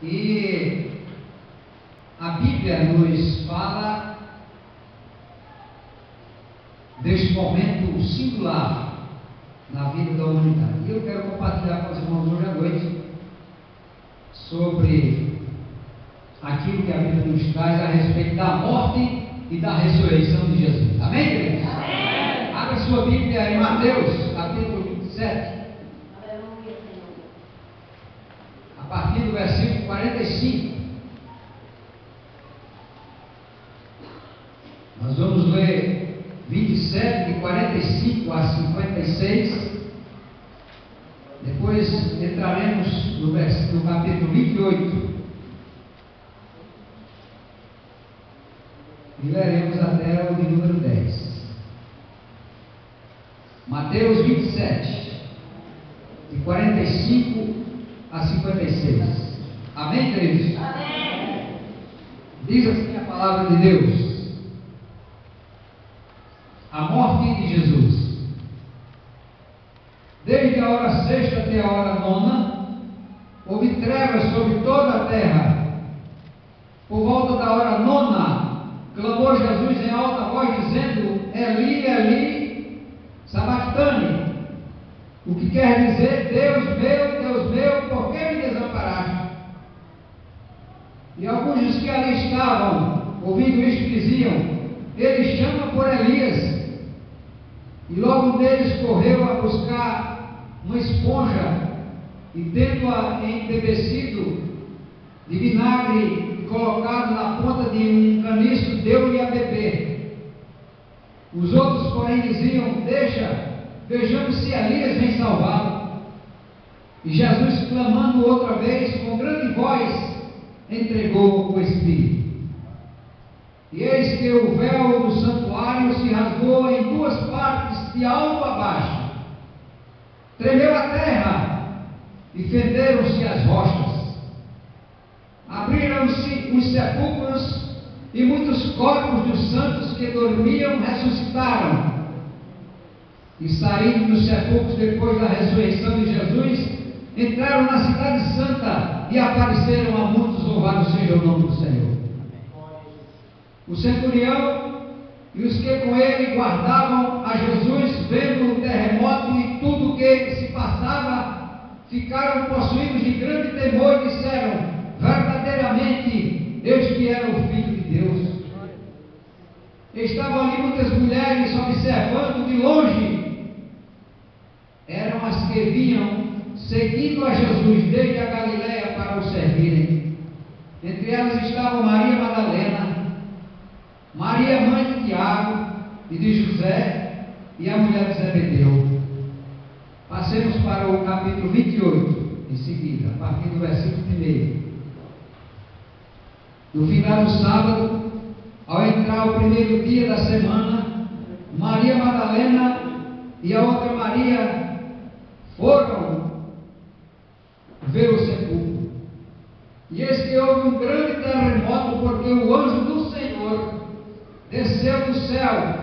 E a Bíblia nos fala deste momento singular na vida da humanidade. E eu quero compartilhar com os irmãos hoje à noite sobre aquilo que a Bíblia nos traz a respeito da morte e da ressurreição de Jesus. Amém, igreja? Amém. Abra sua Bíblia em Mateus, capítulo 27. Aleluia, Senhor. A partir do versículo 45. Nós vamos ler 27, de 45 a 56. Depois entraremos no capítulo 28. E leremos até o de número 10. Mateus 27, de 45 a 56. Amém, queridos? Amém. Diz assim a palavra de Deus. A morte de Jesus. Desde a hora sexta até a hora nona, houve trevas sobre toda a terra. Por volta da hora nona, clamou Jesus em alta voz, dizendo: Eli, Eli, sabachthani, o que quer dizer: Deus meu, por que me desamparaste? E alguns dos que ali estavam, ouvindo isto, diziam: Ele chama por Elias. E logo um deles correu a buscar uma esponja e, tendo-a embebecido de vinagre e colocado na ponta de um caniço, deu-lhe a beber. Os outros, porém, diziam: Deixa, vejamos se Elias vem salvá-lo. E Jesus, clamando outra vez com grande voz, entregou o Espírito. E eis que o véu do santuário se rasgou em duas partes, de alto a baixo. Tremeu a terra e fenderam-se as rochas. Abriram-se os sepulcros e muitos corpos dos santos que dormiam ressuscitaram. E saindo dos sepulcros depois da ressurreição de Jesus, entraram na cidade santa e apareceram a muitos. Louvado seja o nome do Senhor. O centurião e os que com ele guardavam a Jesus, vendo o terremoto e tudo o que se passava, ficaram possuídos de grande temor e disseram: verdadeiramente este era o Filho de Deus. Estavam ali muitas mulheres observando de longe. Eram as que vinham seguindo a Jesus desde a Galileia para o servirem. Entre elas estavam Maria Madalena, Maria, mãe de Tiago e de José, e a mulher de Zebedeu. Passemos para o capítulo 28, em seguida, a partir do versículo 1. No final do sábado, ao entrar o primeiro dia da semana, Maria Madalena e a outra Maria foram ver o sepulcro. E eis que houve um grande terremoto, porque o anjo do Senhor desceu do céu,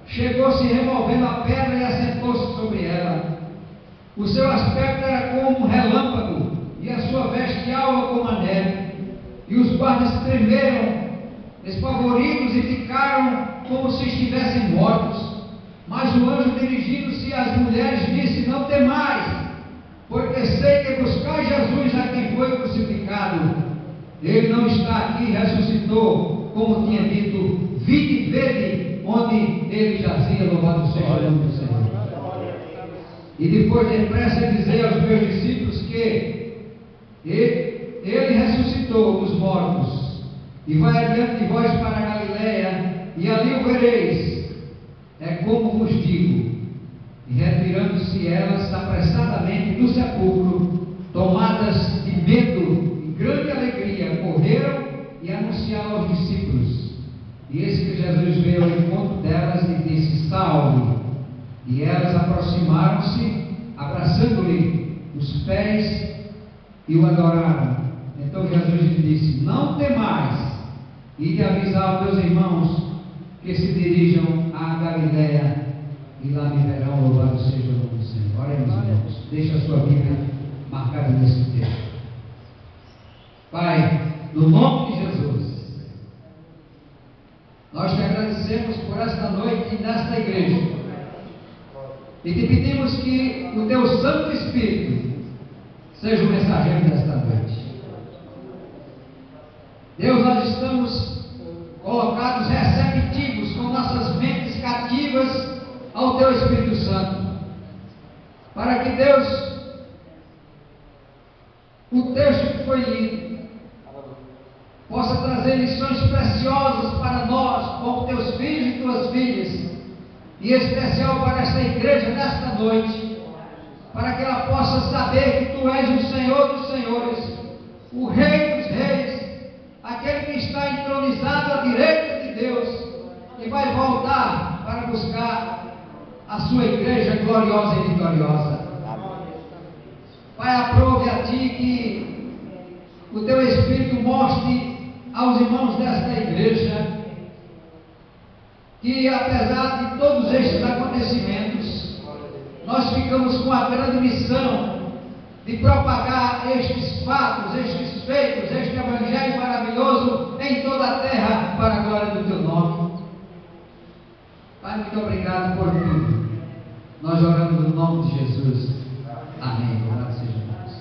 chegou-se removendo a pedra e assentou-se sobre ela. O seu aspecto era como um relâmpago, e a sua veste alva como a neve. E os guardas tremeram, espavoridos, e ficaram como se estivessem mortos. Mas o anjo, dirigindo-se às mulheres, disse: Não temais, porque sei que buscais Jesus, a quem foi crucificado. Ele não está aqui, ressuscitou, como tinha dito. Vinde e vede onde ele jazia. Louvado seja o nome do Senhor. E depois depressa dizei aos meus discípulos que ele ressuscitou dos mortos, e vai adiante de vós para a Galileia, e ali o vereis. É como vos digo. E retirando-se elas apressadamente do sepulcro, tomadas de medo e grande alegria, correram e anunciaram aos discípulos. E eis que Jesus veio ao encontro delas e disse: Salve! E elas aproximaram-se, abraçando-lhe os pés, e o adoraram. Então Jesus lhe disse: Não temais, e de avisar aos meus irmãos que se dirijam à Galileia, e lá me verão. Louvado seja o nome do Senhor. Oremos, irmãos. Deixa a sua Bíblia marcada nesse texto. Pai, nome de Jesus. Nós te agradecemos por esta noite nesta igreja. E te pedimos que o teu Santo Espírito seja o mensageiro desta noite. Deus, nós estamos colocados receptivos, com nossas mentes cativas ao teu Espírito Santo, para que Deus, o texto que foi lido, possa trazer lições preciosas para nós, como teus filhos e tuas filhas, e em especial para esta igreja nesta noite, para que ela possa saber que tu és o Senhor dos senhores, o Rei dos reis, aquele que está entronizado à direita de Deus e vai voltar para buscar a sua igreja gloriosa e vitoriosa. Pai, aprove a ti que o teu Espírito mostre aos irmãos desta igreja que, apesar de todos estes acontecimentos, nós ficamos com a grande missão de propagar estes fatos, estes feitos, este evangelho maravilhoso em toda a terra, para a glória do teu nome. Pai, muito obrigado por tudo. Nós oramos no nome de Jesus. Amém. Louvado seja Deus.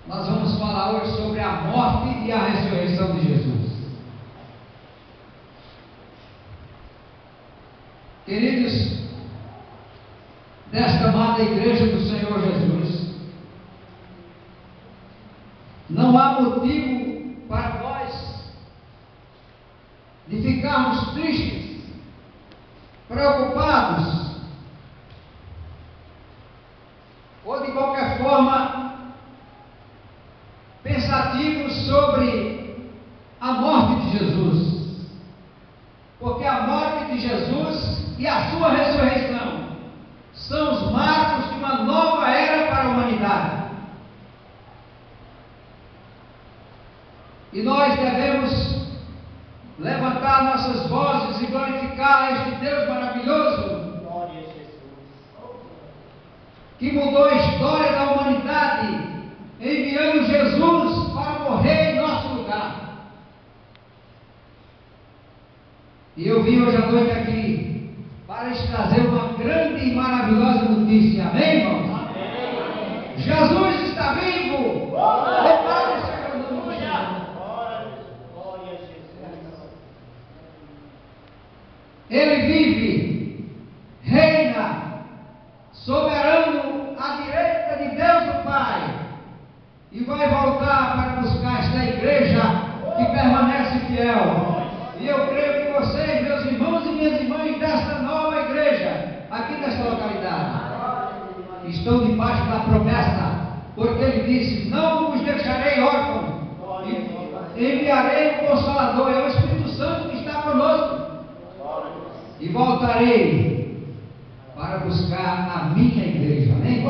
Nós vamos falar hoje sobre a morte e a ressurreição de Jesus. Queridos, desta amada igreja do Senhor Jesus, não há motivo para nós de ficarmos tristes, preocupados, ou de qualquer forma pensativos sobre a morte de Jesus, porque a morte de Jesus e a sua ressurreição são os marcos de uma nova era para a humanidade. E nós devemos levantar nossas vozes e glorificar este Deus maravilhoso, que mudou a história da humanidade, enviando Jesus para morrer em nosso lugar. E eu vim hoje à noite aqui para te trazer uma grande e maravilhosa notícia. Amém, irmãos? Amém. Jesus está vivo! Louvado seja o nome de Jesus. Ele vive, reina, soberano à direita de Deus o Pai, e vai voltar para buscar esta igreja que permanece fiel. E eu creio que vocês, meus irmãos e minhas irmãs desta nova igreja, aqui nesta localidade, estão debaixo da promessa, porque ele disse: não vos deixarei órfãos, enviarei o Consolador, é o Espírito Santo que está conosco, e voltarei para buscar a minha igreja. Amém?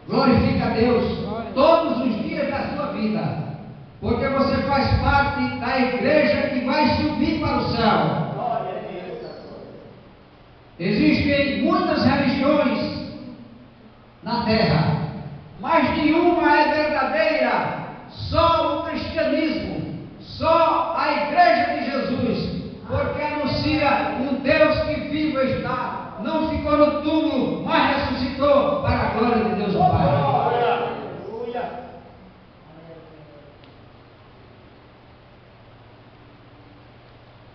Glorifica a Deus todos os dias da sua vida, porque você faz parte da igreja que vai subir para o céu. Existem muitas religiões na terra, mas nenhuma é verdadeira, só o cristianismo, só a igreja de Jesus, porque anuncia um Deus que vivo está, não ficou no túmulo, mas ressuscitou para a glória de Deus o Pai.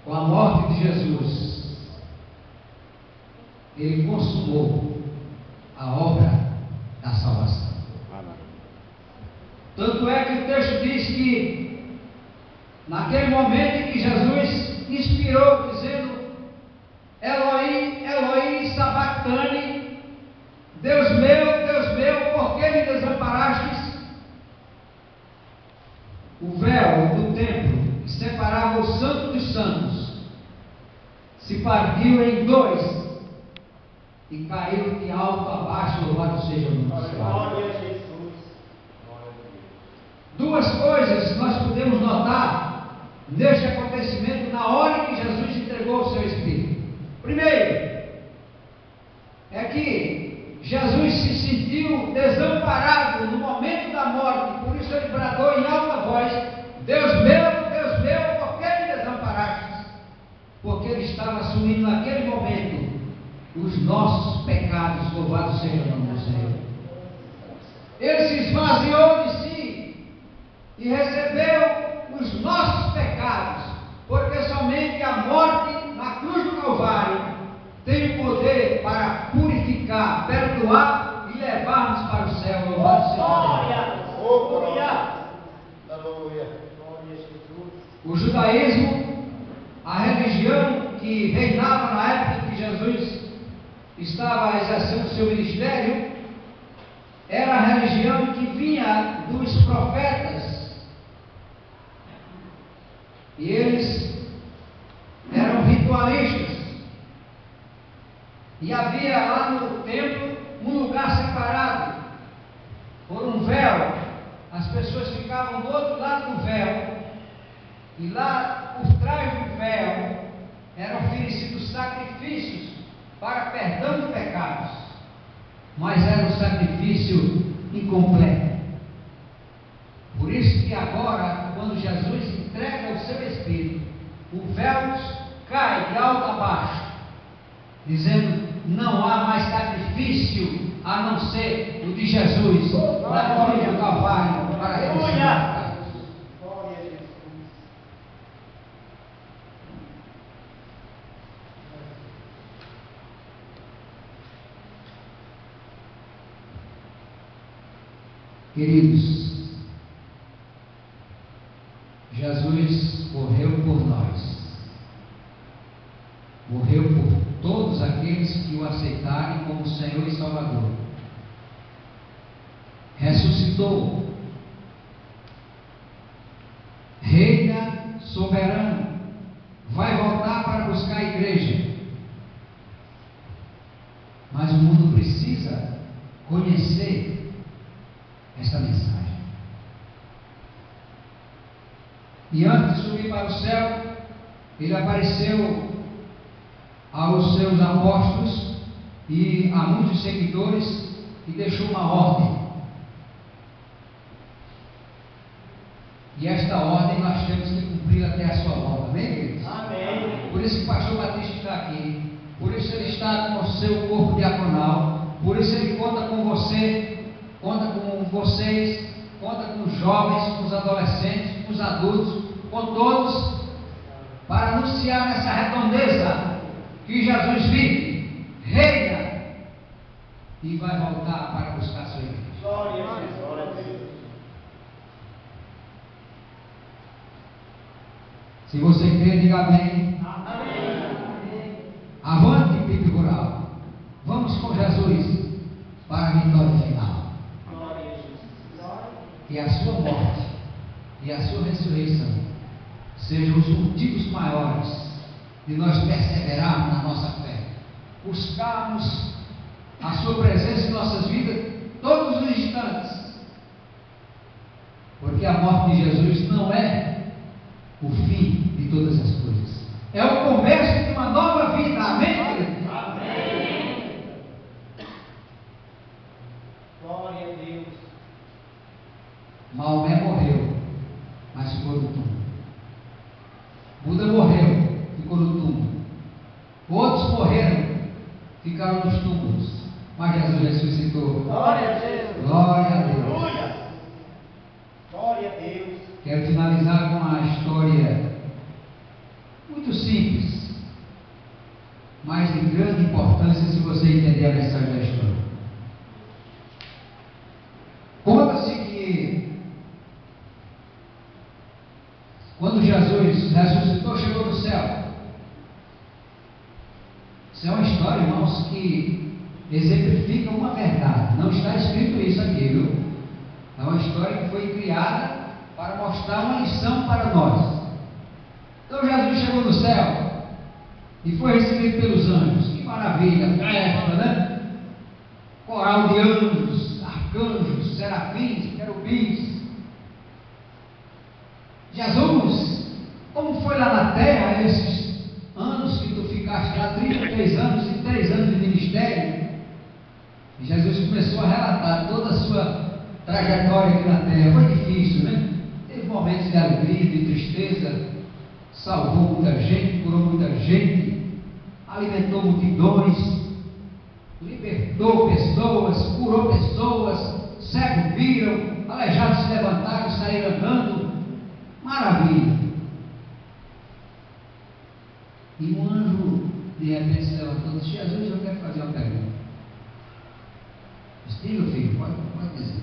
Com a morte de Jesus, ele consumou a obra da salvação. Tanto é que o texto diz que naquele momento em que Jesus inspirou, dizendo: Eloi, Eloi, sabactani, Deus meu, por que me desamparastes? O véu do templo que separava o Santo dos Santos se partiu em dois e caiu de alto a baixo. Louvado seja o nome do Senhor. Duas coisas nós podemos notar neste acontecimento na hora que Jesus entregou o seu Espírito. Primeiro, é que Jesus se sentiu desamparado no momento da morte, por isso ele bradou em alta voz: Deus meu, por que me desamparaste? Porque ele estava assumindo naquele momento os nossos pecados. Louvado seja o nome do Senhor. Ele se esvaziou de si e recebeu os nossos pecados, porque somente a morte na cruz do Calvário tem o poder para purificar, perdoar e levar-nos para o céu. Louvado seja Deus. O judaísmo, a religião que reinava na época que Jesus estava exercendo o seu ministério, era a religião que vinha dos profetas, e eles eram ritualistas, e havia lá no templo um lugar separado por um véu. As pessoas ficavam do outro lado do véu, e lá por trás do véu eram oferecidos sacrifícios para perdão de pecados, mas era um sacrifício incompleto. Por isso que agora, quando Jesus entrega o seu Espírito, o véu cai de alto a baixo, dizendo: não há mais sacrifício a não ser o de Jesus na cruz do Calvário para redenção. Queridos, Jesus morreu por nós, morreu por todos aqueles que o aceitarem como Senhor e Salvador, ressuscitou, reina soberano, vai voltar para buscar a igreja, mas o mundo precisa conhecer esta mensagem. E antes de subir para o céu, ele apareceu aos seus apóstolos e a muitos seguidores e deixou uma ordem. E esta ordem nós temos que cumprir até a sua volta. Amém, queridos? Amém. Por isso que o pastor Batista está aqui, por isso ele está com o seu corpo diaconal, por isso ele conta com você, conta com vocês, conta com os jovens, com os adolescentes, com os adultos, com todos, para anunciar nessa redondeza que Jesus vive, reina e vai voltar para buscar a sua igreja. Glória a Deus. Se você crê, diga amém. Amém. Avante, Pipe Rural. Vamos com Jesus para a vitória final. Que a sua morte e a sua ressurreição sejam os motivos maiores de nós perseverarmos na nossa fé, buscarmos a sua presença em nossas vidas todos os instantes, porque a morte de Jesus não é o fim de todas as coisas, é o começo de uma nova vida. Amém, querido? Amém. Glória a Deus. Maomé morreu, mas ficou no túmulo. Buda morreu, ficou no túmulo. Outros morreram, ficaram nos túmulos, mas Jesus ressuscitou. Glória a Deus. Glória a Deus. Aleluia. Glória a Deus. Quero finalizar com uma história muito simples, mas de grande importância se você entender a mensagem da história. Conta-se que quando Jesus ressuscitou, chegou no céu. Isso é uma história, irmãos, que exemplifica uma verdade. Não está escrito isso aqui, viu? É uma história que foi criada para mostrar uma lição para nós. Então Jesus chegou no céu e foi recebido pelos anjos. Que maravilha, festa, né? Coral de anjos, arcanjos, serafins, querubins. Jesus, como foi lá na terra esses anos que tu ficaste lá, 33 anos e 3 anos de ministério? E Jesus começou a relatar toda a sua trajetória aqui na terra. Foi difícil, né? Teve momentos de alegria, de tristeza, salvou muita gente, curou muita gente, alimentou multidões, libertou pessoas, curou pessoas, cegos viram, aleijados se levantaram, saíram andando. Maravilha! E um anjo de repente se levantou e disse: Jesus, eu quero fazer uma pergunta. Disse: diga, filho, pode dizer.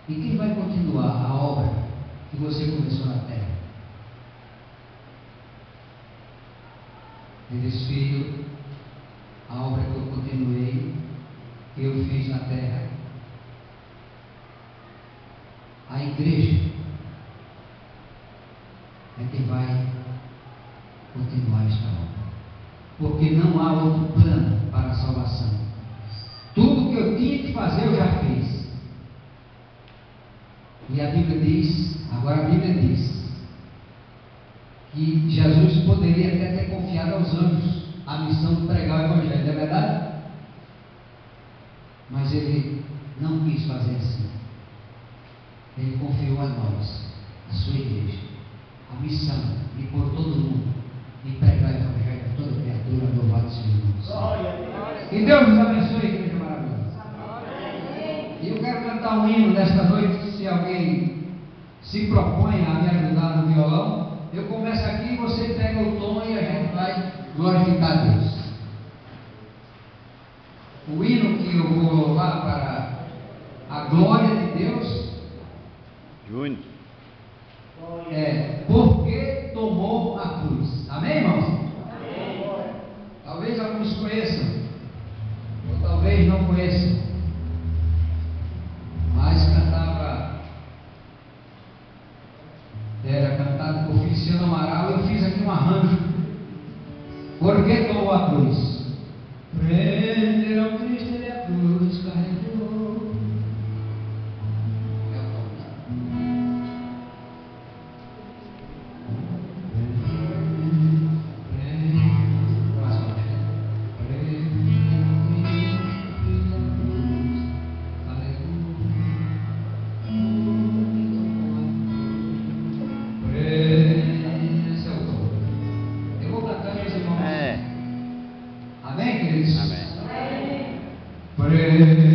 E quem vai continuar a obra que você começou na terra? Ele disse: filho, a obra que eu continuei, que eu fiz na terra, a igreja é quem vai continuar esta obra, porque não há outro plano para a salvação. Tudo que eu tinha que fazer eu já fiz. E a Bíblia diz, agora a Bíblia diz, que Jesus poderia até ter confiado aos anjos a missão de pregar o Evangelho, não é verdade? Mas ele não quis fazer assim. Ele confiou a nós, a sua igreja, a missão de pôr todo mundo e pregar o Evangelho a toda criatura. Louvado seja o nome do Senhor. Que Deus nos abençoe, igreja maravilhosa. E eu quero cantar um hino nesta noite. Se alguém se propõe a me ajudar no violão, eu começo aqui, você pega o tom e a gente vai glorificar a Deus. O hino que eu vou louvar para a glória de Deus é Porque Tomou a Cruz. Amém, irmãos? Amém. Talvez alguns conheçam, ou talvez não conheçam, mas era cantado por Feliciano Amaral. Eu fiz aqui um arranjo. Porque tomou a cruz. Prenderam Cristo, ele a cruz carregou. É o tom. Amém, queridos? Amém. Amém.